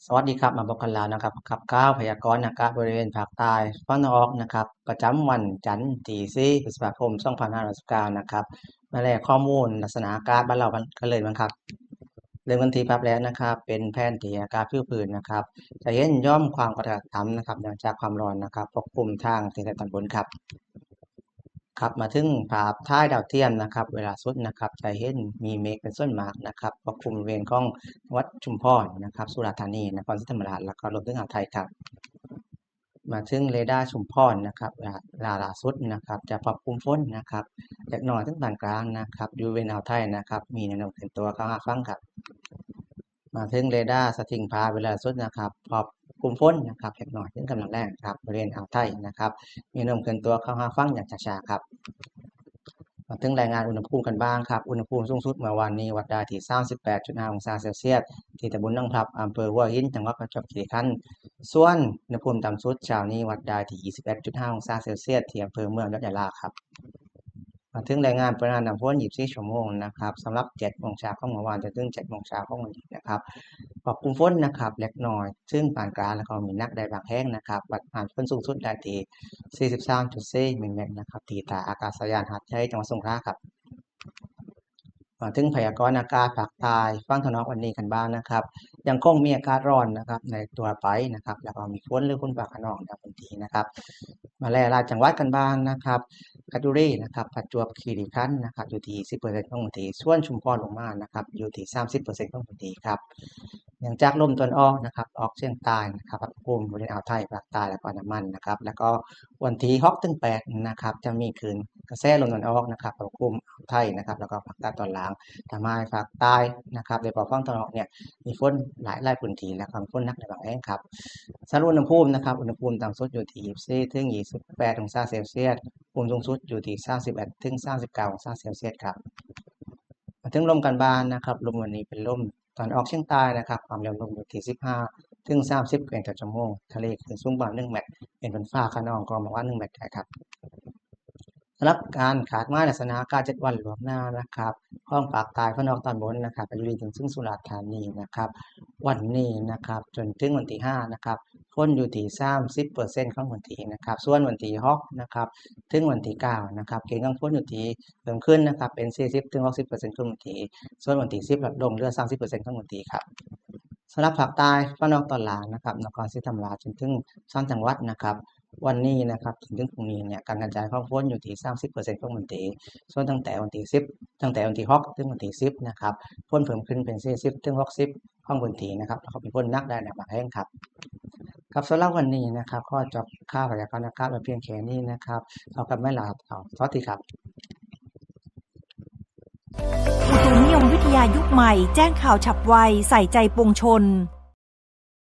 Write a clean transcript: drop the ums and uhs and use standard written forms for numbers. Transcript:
สวัสดีครับมาพบกันแล้วนะครับกับก้าวพยากรณ์อากาศบริเวณภาคใต้ฝั่งตะวันออกนะครับประจำวันจันทร์ที่4พฤษภาคม2569นะครับมาแลกข้อมูลลักษณะอากาศบ้านเรากันเลยนะครับเริ่มกันที่ภาพแรกนะครับเป็นแผนที่อากาศผิวพื้นนะครับจะเห็นย่อมความกดอากาศต่ำนะครับเนื่องจากความร้อนนะครับปกคลุมทางทิศตะวันตกครับครับมาถึงภาพถ่ายดาวเทียมนะครับเวลาสุดนะครับจะเห็นมีเมฆเป็นส่วนมากนะครับปกคลุมบริเวณของจังหวัดชุมพรนะครับสุราษฎร์ธานีนครศรีธรรมราชแล้วก็รวมถึงอ่าวไทยครับมาถึงเรดาร์ชุมพรนะครับล่าสุดนะครับจะปรับปรุงฝนนะครับเล็กน้อยถึงปานกลางนะครับอยู่บริเวณอ่าวไทยนะครับมีแนวโน้มเป็นตัวเข้าหาฝั่งครับมาถึงเรดาร์สถิงพาเวลาสุดนะครับปรับกลุ่มฝนนะครับเล็กน้อยถึงกำลังแรงครับบริเวณอ่าวไทยนะครับมีแนวโน้มเป็นตัวเข้าหาฝั่งอย่างช้าๆครับ มาถึงรายงานอุณหภูมิกันบ้างครับอุณหภูมิสูงสุดเมื่อวานนี้วัดได้ที่ 38.5 องศาเซลเซียสที่ตำบลหนองพลับอำเภอหัวหินจังหวัดประจวบคีรีขันธ์ส่วนอุณหภูมิต่ำสุดเช้านี้วัดได้ที่ 21.5 องศาเซลเซียสที่อำเภอเมืองยะลาครับมาถึงรายงานปริมาณน้ำฝน24 ชั่วโมงนะครับสำหรับ7โมงเช้าของเมื่อวานจนถึง7โมงเช้าของวันนี้นะครับปรับปรุงฝนนะครับเล็กน้อยซึ่งปานกลางแล้วก็มีนักได้บางแห่งนะครับวัดผ่านฝนสูงสุดได้ที่ 43.4 มิลลิเมตรนะครับที่ท่าอากาศยานหาดใหญ่จังหวัดสงขลาครับ มาถึงพยากรณ์อากาศภาคใต้ฝั่งตะวันออกวันนี้กันบ้างนะครับยังคงมีอากาศร้อนนะครับในตัวไปนะครับแล้วก็มีฝนหรือฝนฟ้าคะนองในพื้นที่นะครับมาแล้วรายจังหวัดกันบ้างนะครับเพชรบุรีนะครับประจวบคีรีขันธ์นะครับอยู่ที่10%ของพื้นที่ส่วนชุมพรลงมานะครับอยู่ที่30%ของพื้นที่ครับเนื่องจากลมตะวันออกนะครับออกเฉียงใต้นะครับปกคลุมบริเวณอ่าวไทยภาคใต้และก็อันดามันนะครับแล้วก็วันที่6ถึง8นะครับจะมีคลื่นกระแสลมตะวันออกนะครับปกคลุมอ่าวไทยนะครับแล้วก็ภาคใต้ตอนล่างทำให้ภาคใต้นะครับโดยเฉพาะฝั่งตะวันออกเนี่ยมีฝนหลายพื้นที่และก็มีฝนหนักในบางแห่งครับสำหรับอุณหภูมินะครับอุณหภูมิต่ำสุดอยู่ที่24ถึง28องศาเซลเซียสอุณหภูมิสูงสุดอยู่ที่31ถึง39องศาเซลเซียสครับมาถึงลมกันบ้านนะครับลมวันนี้เป็นลมตอนออกเฉียงใต้นะครับความเร็วลมอยู่ที่15ถึง30กิโลเมตรต่อชั่วโมงทะเลคลื่นสูงประมาณ1เมตรเป็นฝนฟ้าคะนองก็ประมาณ1เมตรได้ครับสำหรับการคาดหมายลักษณะอากาศ7วันล่วงหน้านะครับของภาคใต้ฝั่งออกตอนบนนะครับไปจนถึงสุราษฎร์ธานีนะครับวันนี้นะครับจนถึงวันที่5นะครับฝนอยู่ที่30%ของพื้นที่นะครับส่วนวันที่6นะครับถึงวันที่9นะครับเกณฑ์ของฝนอยู่ที่เพิ่มขึ้นนะครับเป็น40ถึง60%ของพื้นที่ส่วนวันที่10ลดลงเหลือ30%ของพื้นที่ครับสำหรับภาคใต้ฝั่งออกตอนล่างนะครับนครศรีธรรมราชจนถึง3จังหวัดนะครับวันนี้นะครับถึงพรุ่งนี้เนี่ยการกระจายของฝนอยู่ที่30%ของพื้นที่ส่วนตั้งแต่วันที่6ถึงวันที่10นะครับฝนเพิ่มขึ้นเป็น40ถึง60ของพื้นที่นะครับแล้วก็มีฝนหนักได้ในบางแห่งครับครับสำหรับวันนี้นะครับก็จบข่าวพยากรณ์อากาศไว้เพียงแค่นี้นะครับเอากลับไม่ลาครับสวัสดีครับอุตุนิยมวิทยายุคใหม่แจ้งข่าวฉับไวใส่ใจปวงชน